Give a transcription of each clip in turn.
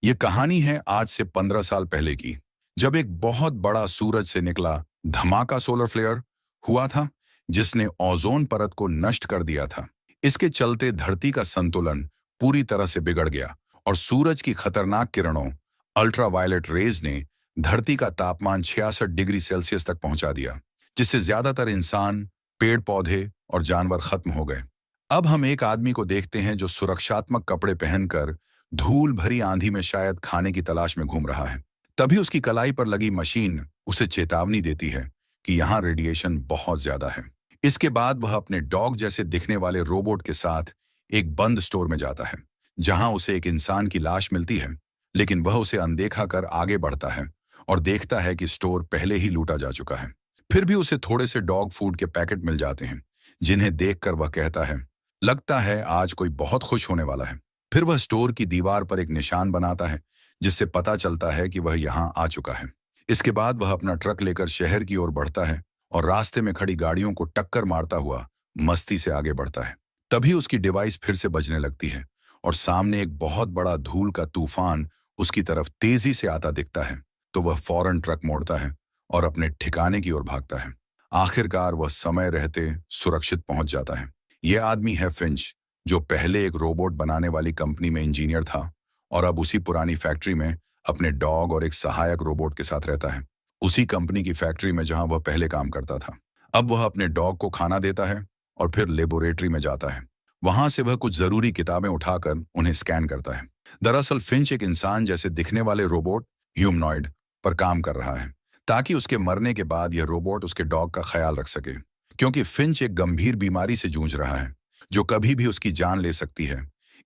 ये कहानी है आज से 15 साल पहले की, जब एक बहुत बड़ा सूरज से निकला धमाका सोलर फ्लेयर हुआ था, जिसने ओजोन परत को नष्ट कर दिया था। इसके चलते धरती का संतुलन पूरी तरह से बिगड़ गया और सूरज की खतरनाक किरणों अल्ट्रावायलेट रेज ने धरती का तापमान 66 डिग्री सेल्सियस तक पहुंचा दिया, जिससे ज्यादातर इंसान, पेड़ पौधे और जानवर खत्म हो गए। अब हम एक आदमी को देखते हैं जो सुरक्षात्मक कपड़े पहनकर धूल भरी आंधी में शायद खाने की तलाश में घूम रहा है। तभी उसकी कलाई पर लगी मशीन उसे चेतावनी देती है कि यहाँ रेडिएशन बहुत ज्यादा है। इसके बाद वह अपने डॉग जैसे दिखने वाले रोबोट के साथ एक बंद स्टोर में जाता है, जहां उसे एक इंसान की लाश मिलती है, लेकिन वह उसे अनदेखा कर आगे बढ़ता है और देखता है कि स्टोर पहले ही लूटा जा चुका है। फिर भी उसे थोड़े से डॉग फूड के पैकेट मिल जाते हैं, जिन्हें देखकर वह कहता है, लगता है आज कोई बहुत खुश होने वाला है। फिर वह स्टोर की दीवार पर एक निशान बनाता है, जिससे पता चलता है कि वह यहाँ आ चुका है। इसके बाद वह अपना ट्रक लेकर शहर की ओर बढ़ता है और रास्ते में खड़ी गाड़ियों को टक्कर मारता हुआ मस्ती से आगे बढ़ता है। तभी उसकी डिवाइस फिर से बजने लगती है और सामने एक बहुत बड़ा धूल का तूफान उसकी तरफ तेजी से आता दिखता है। तो वह फौरन ट्रक मोड़ता है और अपने ठिकाने की ओर भागता है। आखिरकार वह समय रहते सुरक्षित पहुंच जाता है। यह आदमी है फिंच, जो पहले एक रोबोट बनाने वाली कंपनी में इंजीनियर था और अब उसी पुरानी फैक्ट्री में अपने डॉग और एक सहायक रोबोट के साथ रहता है। उसी कंपनी की फैक्ट्री में जहां वह पहले काम करता था। अब वह अपने डॉग को खाना देता है और फिर लेबोरेटरी में जाता है। वहां से वह कुछ जरूरी किताबें उठाकर उन्हें स्कैन करता है। दरअसल फिंच एक इंसान जैसे दिखने वाले रोबोट ह्यूमनॉइड पर काम कर रहा है, ताकि उसके मरने के बाद यह रोबोट उसके डॉग का ख्याल रख सके, क्योंकि फिंच एक गंभीर बीमारी से जूझ रहा है जो कभी भी उसकी जान ले सकती है।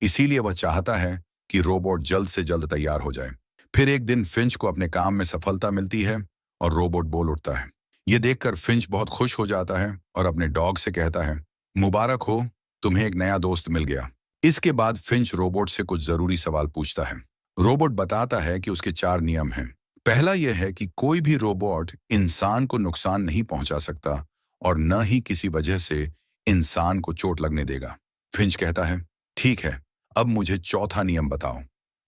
इसीलिए वह चाहता है कि रोबोट जल्द से जल्द तैयार हो जाए। फिर एक दिन फिंच को अपने काम में सफलता मिलती है और रोबोट बोल उठता है। ये देखकर फिंच बहुत खुश हो जाता है और अपने डॉग से कहता है, मुबारक हो, तुम्हें एक नया दोस्त मिल गया। इसके बाद फिंच रोबोट से कुछ जरूरी सवाल पूछता है। रोबोट बताता है कि उसके 4 नियम हैं। पहला यह है कि कोई भी रोबोट इंसान को नुकसान नहीं पहुंचा सकता और न ही किसी वजह से इंसान को चोट लगने देगा। फिंच कहता है, ठीक है, अब मुझे चौथा नियम बताओ।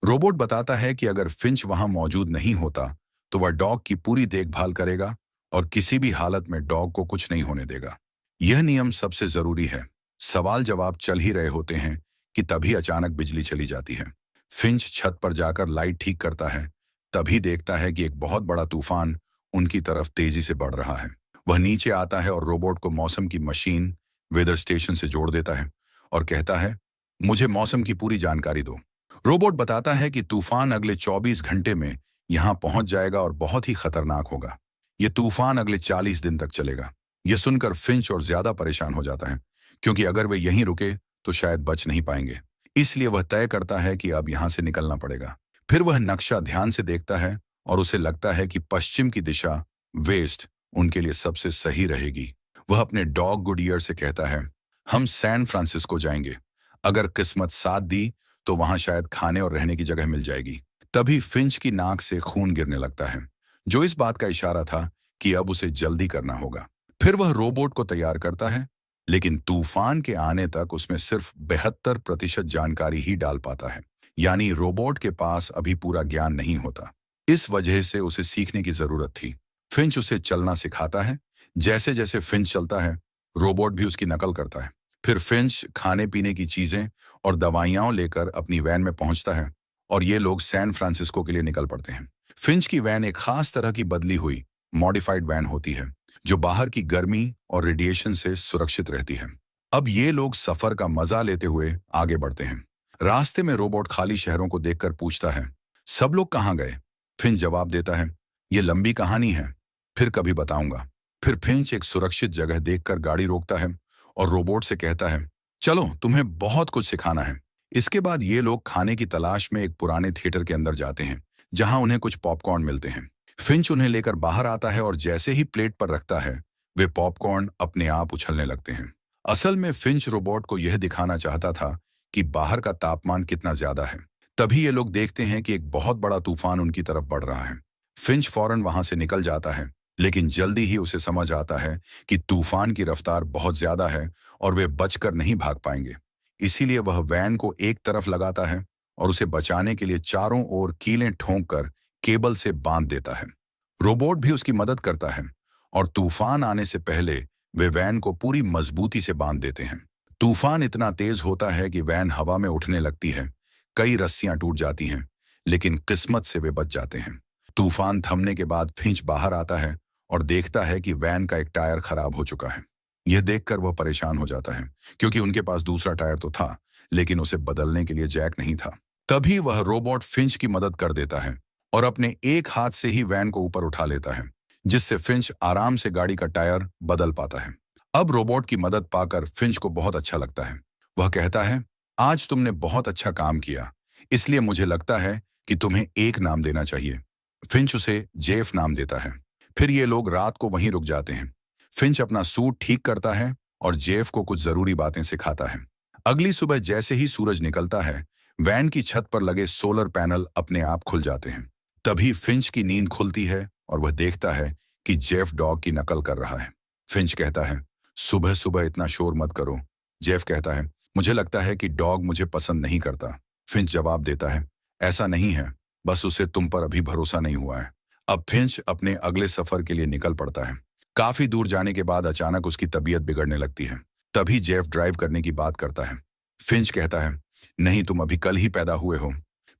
रोबोट बताता है कि अगर फिंच वहां मौजूद नहीं होता तो वह डॉग की पूरी देखभाल करेगा और किसी भी हालत में डॉग को कुछ नहीं होने देगा। यह नियम सबसे जरूरी है। सवाल जवाब चल ही रहे होते हैं कि तभी अचानक बिजली चली जाती है। फिंच छत पर जाकर लाइट ठीक करता है, तभी देखता है कि एक बहुत बड़ा तूफान उनकी तरफ तेजी से बढ़ रहा है। वह नीचे आता है और रोबोट को मौसम की मशीन वेदर स्टेशन से जोड़ देता है और कहता है, मुझे मौसम की पूरी जानकारी दो। रोबोट बताता है कि तूफान अगले 24 घंटे में यहां पहुंच जाएगा और बहुत ही खतरनाक होगा। यह तूफान अगले 40 दिन तक चलेगा। यह सुनकर फिंच और ज्यादा परेशान हो जाता है, क्योंकि अगर वे यहीं रुके तो शायद बच नहीं पाएंगे। इसलिए वह तय करता है कि अब यहां से निकलना पड़ेगा। फिर वह नक्शा ध्यान से देखता है और उसे लगता है कि पश्चिम की दिशा वेस्ट उनके लिए सबसे सही रहेगी। वह अपने डॉग गुडियर से कहता है, हम सैन फ्रांसिस्को जाएंगे। अगर किस्मत साथ दी तो वहां शायद खाने और रहने की जगह मिल जाएगी। तभी फिंच की नाक से खून गिरने लगता है, जो इस बात का इशारा था कि अब उसे जल्दी करना होगा। फिर वह रोबोट को तैयार करता है, लेकिन तूफान के आने तक उसमें सिर्फ 72% जानकारी ही डाल पाता है। यानी रोबोट के पास अभी पूरा ज्ञान नहीं होता। इस वजह से उसे सीखने की जरूरत थी। फिंच उसे चलना सिखाता है। जैसे जैसे फिंच चलता है, रोबोट भी उसकी नकल करता है। फिर फिंच खाने पीने की चीजें और दवाइयां लेकर अपनी वैन में पहुंचता है और ये लोग सैन फ्रांसिस्को के लिए निकल पड़ते हैं। फिंच की वैन एक खास तरह की बदली हुई मॉडिफाइड वैन होती है, जो बाहर की गर्मी और रेडिएशन से सुरक्षित रहती है। अब ये लोग सफर का मजा लेते हुए आगे बढ़ते हैं। रास्ते में रोबोट खाली शहरों को देखकर पूछता है, सब लोग कहाँ गए? फिंच जवाब देता है, ये लंबी कहानी है, फिर कभी बताऊंगा। फिर फिंच एक सुरक्षित जगह देखकर गाड़ी रोकता है और रोबोट से कहता है, चलो तुम्हें बहुत कुछ सिखाना है। इसके बाद ये लोग खाने की तलाश में एक पुराने थिएटर के अंदर जाते हैं, जहां उन्हें कुछ पॉपकॉर्न मिलते हैं। फिंच उन्हें लेकर बाहर आता है और जैसे ही प्लेट पर रखता है, वे पॉपकॉर्न अपने आप उछलने लगते हैं। असल में फिंच रोबोट को यह दिखाना चाहता था कि बाहर का तापमान कितना ज्यादा है। तभी ये लोग देखते हैं कि एक बहुत बड़ा तूफान उनकी तरफ बढ़ रहा है। फिंच फौरन वहां से निकल जाता है, लेकिन जल्दी ही उसे समझ आता है कि तूफान की रफ्तार बहुत ज्यादा है और वे बचकर नहीं भाग पाएंगे। इसीलिए वह वैन को एक तरफ लगाता है और उसे बचाने के लिए चारों ओर कीलें ठोंक कर केबल से बांध देता है। रोबोट भी उसकी मदद करता है और तूफान आने से पहले वे वैन को पूरी मजबूती से बांध देते हैं। तूफान इतना तेज होता है कि वैन हवा में उठने लगती है, कई रस्सियां टूट जाती हैं, लेकिन किस्मत से वे बच जाते हैं। तूफान थमने के बाद फिंच बाहर आता है और देखता है कि वैन का एक टायर खराब हो चुका है। यह देखकर वह परेशान हो जाता है, क्योंकि उनके पास दूसरा टायर तो था, लेकिन उसे बदलने के लिए जैक नहीं था। तभी वह रोबोट फिंच की मदद कर देता है और अपने एक हाथ से ही वैन को ऊपर उठा लेता है, जिससे फिंच आराम से गाड़ी का टायर बदल पाता है। अब रोबोट की मदद पाकर फिंच को बहुत अच्छा लगता है। वह कहता है, आज तुमने बहुत अच्छा काम किया, इसलिए मुझे लगता है कि तुम्हें एक नाम देना चाहिए। फिंच उसे जेफ नाम देता है। फिर ये लोग रात को वहीं रुक जाते हैं। फिंच अपना सूट ठीक करता है और जेफ को कुछ जरूरी बातें सिखाता है। अगली सुबह जैसे ही सूरज निकलता है, वैन की छत पर लगे सोलर पैनल अपने आप खुल जाते हैं। तभी फिंच की नींद खुलती है और वह देखता है कि जेफ डॉग की नकल कर रहा है। फिंच कहता है, सुबह सुबह इतना शोर मत करो। जेफ कहता है, मुझे लगता है कि डॉग मुझे पसंद नहीं करता। फिंच जवाब देता है, ऐसा नहीं है, बस उसे तुम पर अभी भरोसा नहीं हुआ है। अब फिंच अपने अगले सफर के लिए निकल पड़ता है। काफी दूर जाने के बाद अचानक उसकी तबीयत बिगड़ने लगती है। तभी जेफ ड्राइव करने की बात करता है। फिंच कहता है, नहीं, तुम अभी कल ही पैदा हुए हो।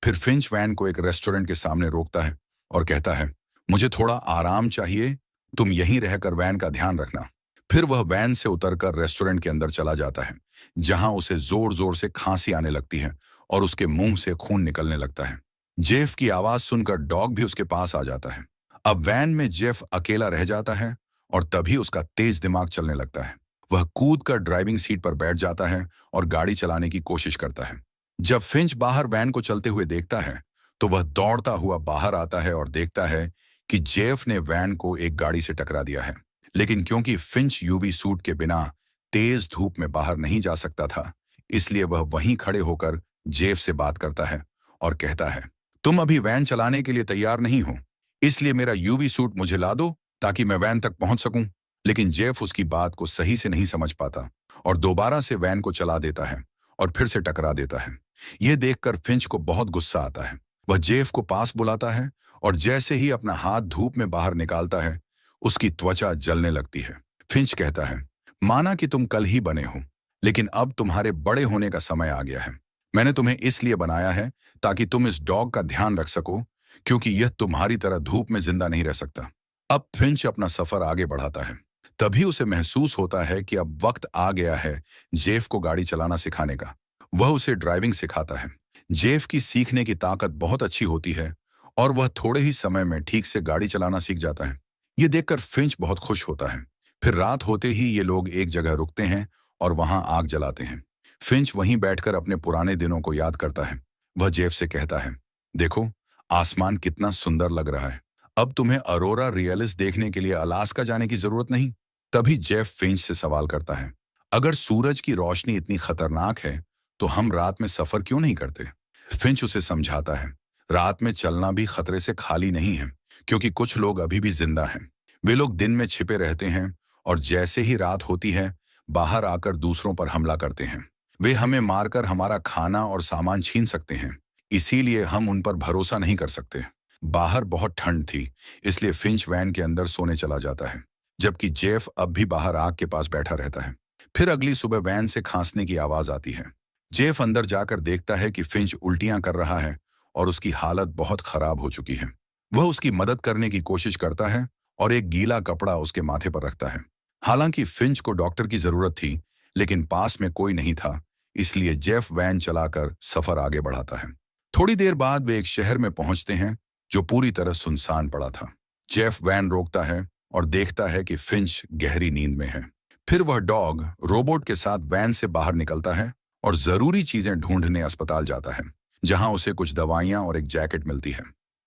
फिर फिंच वैन को एक रेस्टोरेंट के सामने रोकता है और कहता है, मुझे थोड़ा आराम चाहिए, तुम यहीं रहकर वैन का ध्यान रखना। फिर वह वैन से उतरकर रेस्टोरेंट के अंदर चला जाता है, जहां उसे जोर जोर से खांसी आने लगती है और उसके मुंह से खून निकलने लगता है। जेफ की आवाज सुनकर डॉग भी उसके पास आ जाता है। अब वैन में जेफ अकेला रह जाता है और तभी उसका तेज दिमाग चलने लगता है। वह कूदकर ड्राइविंग सीट पर बैठ जाता है और गाड़ी चलाने की कोशिश करता है। जब फिंच बाहर वैन को चलते हुए देखता है, तो वह दौड़ता हुआ बाहर आता है और देखता है कि जेफ ने वैन को एक गाड़ी से टकरा दिया है। लेकिन क्योंकि फिंच यूवी सूट के बिना तेज धूप में बाहर नहीं जा सकता था, इसलिए वह वहीं खड़े होकर जेफ से बात करता है और कहता है, तुम अभी वैन चलाने के लिए तैयार नहीं हो, इसलिए मेरा यूवी सूट मुझे ला दो ताकि मैं वैन तक पहुंच सकूं। लेकिन जेफ उसकी बात को सही से नहीं समझ पाता और दोबारा से वैन को चला देता है और फिर से टकरा देता है। यह देखकर फिंच को बहुत गुस्सा आता है। वह जेफ को पास बुलाता है और जैसे ही अपना हाथ धूप में बाहर निकालता है, उसकी त्वचा जलने लगती है। फिंच कहता है, माना कि तुम कल ही बने हो, लेकिन अब तुम्हारे बड़े होने का समय आ गया है। मैंने तुम्हें इसलिए बनाया है ताकि तुम इस डॉग का ध्यान रख सको, क्योंकि यह तुम्हारी तरह धूप में जिंदा नहीं रह सकता। अब फिंच अपना सफर आगे बढ़ाता है। तभी उसे महसूस होता है कि अब वक्त आ गया है जेफ को गाड़ी चलाना सिखाने का। वह उसे ड्राइविंग सिखाता है। जेफ की सीखने की ताकत बहुत अच्छी होती है और वह थोड़े ही समय में ठीक से गाड़ी चलाना सीख जाता है। ये देखकर फिंच बहुत खुश होता है। फिर रात होते ही ये लोग एक जगह रुकते हैं और वहां आग जलाते हैं। फिंच वहीं बैठकर अपने पुराने दिनों को याद करता है। वह जेफ से कहता है, देखो, आसमान कितना सुंदर लग रहा है। अब तुम्हें अरोरा रियलिस देखने के लिए अलास्का जाने की जरूरत नहीं। तभी जेफ फिंच से सवाल करता है, अगर सूरज की रोशनी इतनी खतरनाक है, तो हम रात में सफर क्यों नहीं करते? फिंच उसे समझाता है, रात में चलना भी खतरे से खाली नहीं है, क्योंकि कुछ लोग अभी भी जिंदा हैं। वे लोग दिन में छिपे रहते हैं और जैसे ही रात होती है, बाहर आकर दूसरों पर हमला करते हैं। वे हमें मारकर हमारा खाना और सामान छीन सकते हैं, इसीलिए हम उन पर भरोसा नहीं कर सकते। बाहर बहुत ठंड थी, इसलिए फिंच वैन के अंदर सोने चला जाता है, जबकि जेफ अब भी बाहर आग के पास बैठा रहता है। फिर अगली सुबह वैन से खांसने की आवाज आती है। जेफ अंदर जाकर देखता है कि फिंच उल्टियां कर रहा है और उसकी हालत बहुत खराब हो चुकी है। वह उसकी मदद करने की कोशिश करता है और एक गीला कपड़ा उसके माथे पर रखता है। हालांकि फिंच को डॉक्टर की जरूरत थी, लेकिन पास में कोई नहीं था, इसलिए जेफ वैन चलाकर सफर आगे बढ़ाता है। थोड़ी देर बाद वे एक शहर में पहुंचते हैं जो पूरी तरह सुनसान पड़ा था। जेफ वैन रोकता है और देखता है कि फिंच गहरी नींद में है। फिर वह डॉग रोबोट के साथ वैन से बाहर निकलता है और जरूरी चीजें ढूंढने अस्पताल जाता है, जहां उसे कुछ दवाइयां और एक जैकेट मिलती है।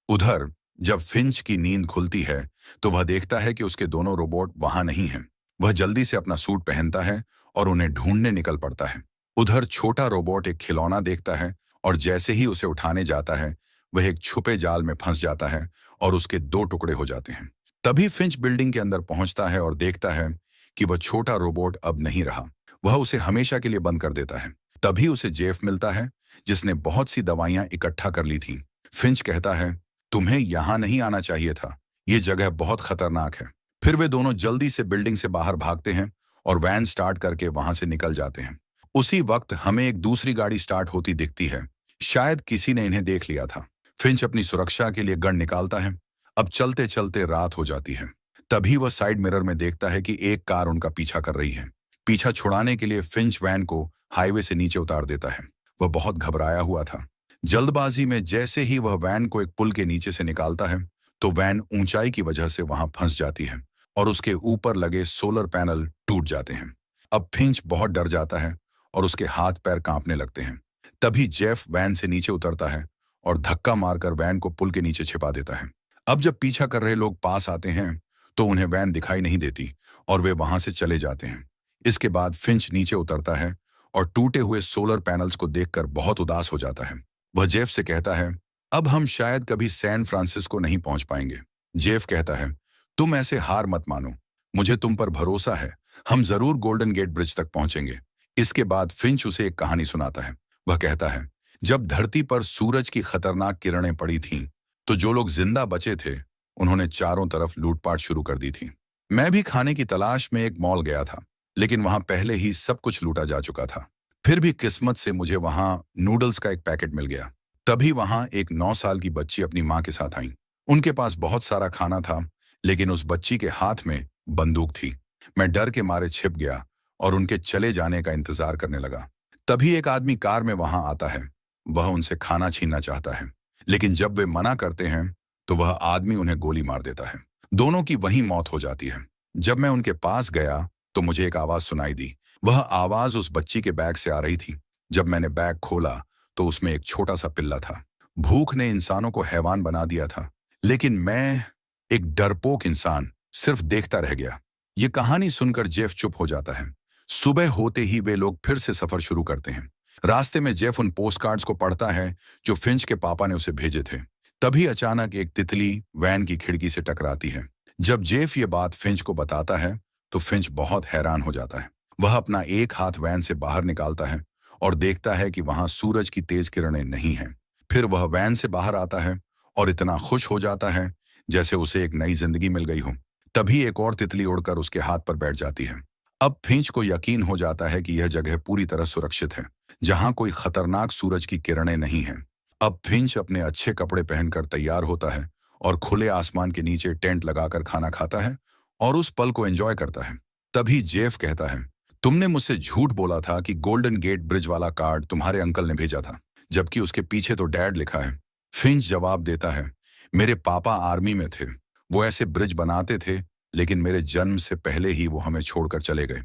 उधर जब फिंच की नींद खुलती है, तो वह देखता है कि उसके दोनों रोबोट वहां नहीं हैं। वह जल्दी से अपना सूट पहनता है और उन्हें ढूंढने निकल पड़ता है। उधर छोटा रोबोट एक खिलौना देखता है और जैसे ही उसे उठाने जाता है, वह एक छुपे जाल में फंस जाता है और उसके दो टुकड़े हो जाते हैं। तभी फिंच बिल्डिंग के अंदर पहुंचता है और देखता है कि वह छोटा रोबोट अब नहीं रहा। वह उसे हमेशा के लिए बंद कर देता है। तभी उसे जेफ मिलता है, जिसने बहुत सी दवाइयां इकट्ठा कर ली थीं। फिंच कहता है, तुम्हें यहां नहीं आना चाहिए था, ये जगह बहुत खतरनाक है। फिर वे दोनों जल्दी से बिल्डिंग से बाहर भागते हैं और वैन स्टार्ट करके वहां से निकल जाते हैं। उसी वक्त हमें एक दूसरी गाड़ी स्टार्ट होती दिखती है। शायद किसी ने इन्हें देख लिया था। फिंच अपनी सुरक्षा के लिए गन निकालता है। अब चलते चलते रात हो जाती है। तभी वह साइड मिरर में देखता है कि एक कार उनका पीछा कर रही है। पीछा छुड़ाने के लिए फिंच वैन को हाईवे से नीचे उतार देता है। वह बहुत घबराया हुआ था। जल्दबाजी में जैसे ही वह वैन को एक पुल के नीचे से निकालता है, तो वैन ऊंचाई की वजह से वहां फंस जाती है और उसके ऊपर लगे सोलर पैनल टूट जाते हैं। अब फिंच बहुत डर जाता है और उसके हाथ पैर कांपने लगते हैं। तभी जेफ वैन से नीचे उतरता है और धक्का मारकर वैन को पुल के नीचे छिपा देता है। अब जब पीछा कर रहे लोग पास आते हैं तो उन्हें वैन दिखाई नहीं देती और वे वहां से चले जाते हैं। इसके बाद फिंच नीचे उतरता है और टूटे हुए सोलर पैनल्स को देखकर बहुत उदास हो जाता है। वह जेफ से कहता है, अब हम शायद कभी सैन फ्रांसिस्को नहीं पहुंच पाएंगे। जेफ कहता है, तुम ऐसे हार मत मानो, मुझे तुम पर भरोसा है, हम जरूर गोल्डन गेट ब्रिज तक पहुंचेंगे। इसके बाद फिंच उसे एक कहानी सुनाता है। वह कहता है, जब धरती पर सूरज की खतरनाक किरणें पड़ी थीं, तो जो लोग जिंदा बचे थे उन्होंने चारों तरफ लूटपाट शुरू कर दी थी। मैं भी खाने की तलाश में एक मॉल गया था, लेकिन वहां पहले ही सब कुछ लूटा जा चुका था। फिर भी किस्मत से मुझे वहां नूडल्स का एक पैकेट मिल गया। तभी वहां एक 9 साल की बच्ची अपनी माँ के साथ आई। उनके पास बहुत सारा खाना था, लेकिन उस बच्ची के हाथ में बंदूक थी। मैं डर के मारे छिप गया और उनके चले जाने का इंतजार करने लगा। तभी एक आदमी कार में वहां आता है। वह उनसे खाना छीनना चाहता है, लेकिन जब वे मना करते हैं तो वह आदमी उन्हें गोली मार देता है। दोनों की वहीं मौत हो जाती है। जब मैं उनके पास गया तो मुझे एक आवाज सुनाई दी। वह आवाज उस बच्ची के बैग से आ रही थी। जब मैंने बैग खोला तो उसमें एक छोटा सा पिल्ला था। भूख ने इंसानों को हैवान बना दिया था, लेकिन मैं, एक डरपोक इंसान, सिर्फ देखता रह गया। ये कहानी सुनकर जेफ चुप हो जाता है। सुबह होते ही वे लोग फिर से सफर शुरू करते हैं। रास्ते में जेफ उन पोस्टकार्ड्स को पढ़ता है जो फिंच के पापा ने उसे भेजे थे। तभी अचानक एक तितली वैन की खिड़की से टकराती है। जब जेफ ये बात फिंच को बताता है तो फिंच बहुत हैरान हो जाता है। वह अपना एक हाथ वैन से बाहर निकालता है और देखता है कि वहां सूरज की तेज किरणें नहीं हैं। फिर वह वैन से बाहर आता है और इतना खुश हो जाता है जैसे उसे एक नई जिंदगी मिल गई हो। तभी एक और तितली उड़कर उसके हाथ पर बैठ जाती है। अब फिंच को यकीन हो जाता है कि यह जगह पूरी तरह सुरक्षित है, जहां कोई खतरनाक सूरज की किरणें नहीं हैं। अब फिंच अपने अच्छे कपड़े पहनकर तैयार होता है और खुले आसमान के नीचे टेंट लगाकर खाना खाता है और उस पल को एंजॉय करता है। तभी जेफ कहता है, तुमने मुझसे झूठ बोला था कि गोल्डन गेट ब्रिज वाला कार्ड तुम्हारे अंकल ने भेजा था, जबकि उसके पीछे तो डैड लिखा है। फिंच जवाब देता है, मेरे पापा आर्मी में थे, वो ऐसे ब्रिज बनाते थे, लेकिन मेरे जन्म से पहले ही वो हमें छोड़कर चले गए।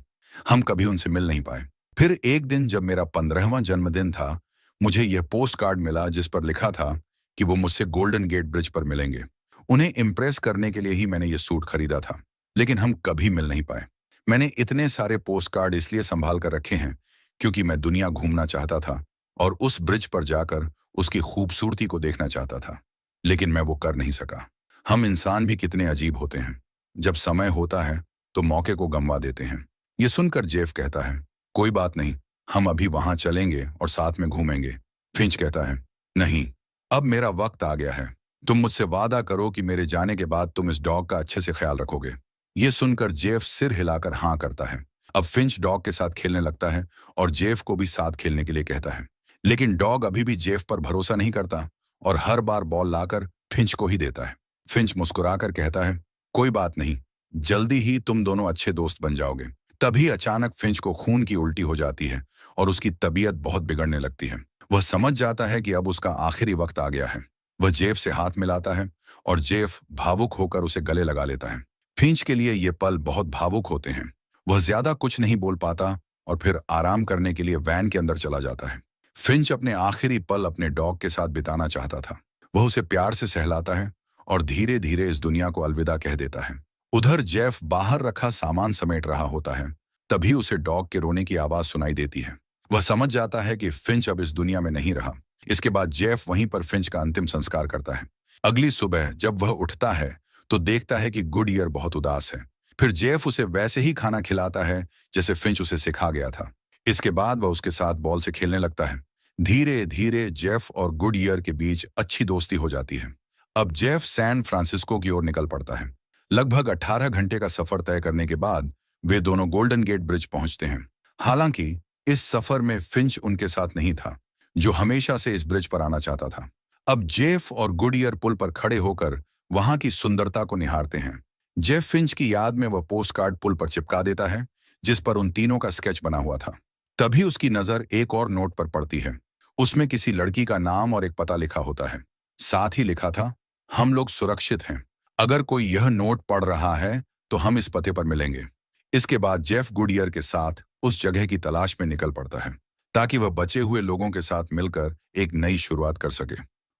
हम कभी उनसे मिल नहीं पाए। फिर एक दिन जब मेरा 15वां जन्मदिन था, मुझे यह पोस्ट कार्ड मिला जिस पर लिखा था कि वो मुझसे गोल्डन गेट ब्रिज पर मिलेंगे। उन्हें इम्प्रेस करने के लिए ही मैंने ये सूट खरीदा था, लेकिन हम कभी मिल नहीं पाए। मैंने इतने सारे पोस्ट कार्ड इसलिए संभाल कर रखे हैं क्योंकि मैं दुनिया घूमना चाहता था और उस ब्रिज पर जाकर उसकी खूबसूरती को देखना चाहता था, लेकिन मैं वो कर नहीं सका। हम इंसान भी कितने अजीब होते हैं, जब समय होता है तो मौके को गंवा देते हैं। ये सुनकर जेफ कहता है, कोई बात नहीं, हम अभी वहां चलेंगे और साथ में घूमेंगे। फिंच कहता है, नहीं, अब मेरा वक्त आ गया है। तुम मुझसे वादा करो कि मेरे जाने के बाद तुम इस डॉग का अच्छे से ख्याल रखोगे। ये सुनकर जेफ सिर हिलाकर हाँ करता है। अब फिंच डॉग के साथ खेलने लगता है और जेफ को भी साथ खेलने के लिए कहता है, लेकिन डॉग अभी भी जेफ पर भरोसा नहीं करता और हर बार बॉल लाकर फिंच को ही देता है। फिंच मुस्कुराकर कहता है, कोई बात नहीं, जल्दी ही तुम दोनों अच्छे दोस्त बन जाओगे। तभी अचानक फिंच को खून की उल्टी हो जाती है और उसकी तबीयत बहुत बिगड़ने लगती है। वह समझ जाता है कि अब उसका आखिरी वक्त आ गया है। वह जेफ से हाथ मिलाता है और जेफ भावुक होकर उसे गले लगा लेता है। फिंच के लिए ये पल बहुत भावुक होते हैं। वह ज्यादा कुछ नहीं बोल पाता और फिर आराम करने के लिए वैन के अंदर चला जाता है। फिंच अपने आखिरी पल अपने डॉग के साथ बिताना चाहता था। वह उसे प्यार से सहलाता है और धीरे धीरे इस दुनिया को अलविदा कह देता है। उधर जेफ बाहर रखा सामान समेट रहा होता है। तभी उसे डॉग के रोने की आवाज सुनाई देती है। वह समझ जाता है कि फिंच अब इस दुनिया में नहीं रहा। इसके बाद जेफ वहीं पर फिंच का अंतिम संस्कार करता है। अगली सुबह जब वह उठता है तो देखता है कि गुडईयर बहुत उदास है। फिर जेफ उसे वैसे ही खाना खिलाता है जैसे फिंच उसे सिखा गया था। इसके बाद वह उसके साथ बॉल से खेलने लगता है, धीरे धीरे जेफ और गुडईयर के बीच अच्छी दोस्ती हो जाती है। अब जेफ सैन फ्रांसिस्को की ओर निकल पड़ता है। लगभग 18 घंटे का सफर तय करने के बाद वे दोनों गोल्डन गेट ब्रिज पहुंचते हैं। हालांकि इस सफर में फिंच उनके साथ नहीं था, जो हमेशा से इस ब्रिज पर आना चाहता था। अब जेफ और गुडईयर पुल पर खड़े होकर वहां की सुंदरता को निहारते हैं। जेफ फिंच की याद में वह पोस्ट कार्ड पुल पर चिपका देता है, जिस पर उन तीनों का स्केच बना हुआ था। तभी उसकी नजर एक और नोट पर पड़ती है। उसमें किसी लड़की का नाम और एक पता लिखा होता है। साथ ही लिखा था, हम लोग सुरक्षित हैं। अगर कोई यह नोट पढ़ रहा है तो हम इस पते पर मिलेंगे। इसके बाद जेफ गुडईयर के साथ उस जगह की तलाश में निकल पड़ता है, ताकि वह बचे हुए लोगों के साथ मिलकर एक नई शुरुआत कर सके।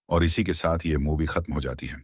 और इसी के साथ ये मूवी खत्म हो जाती है।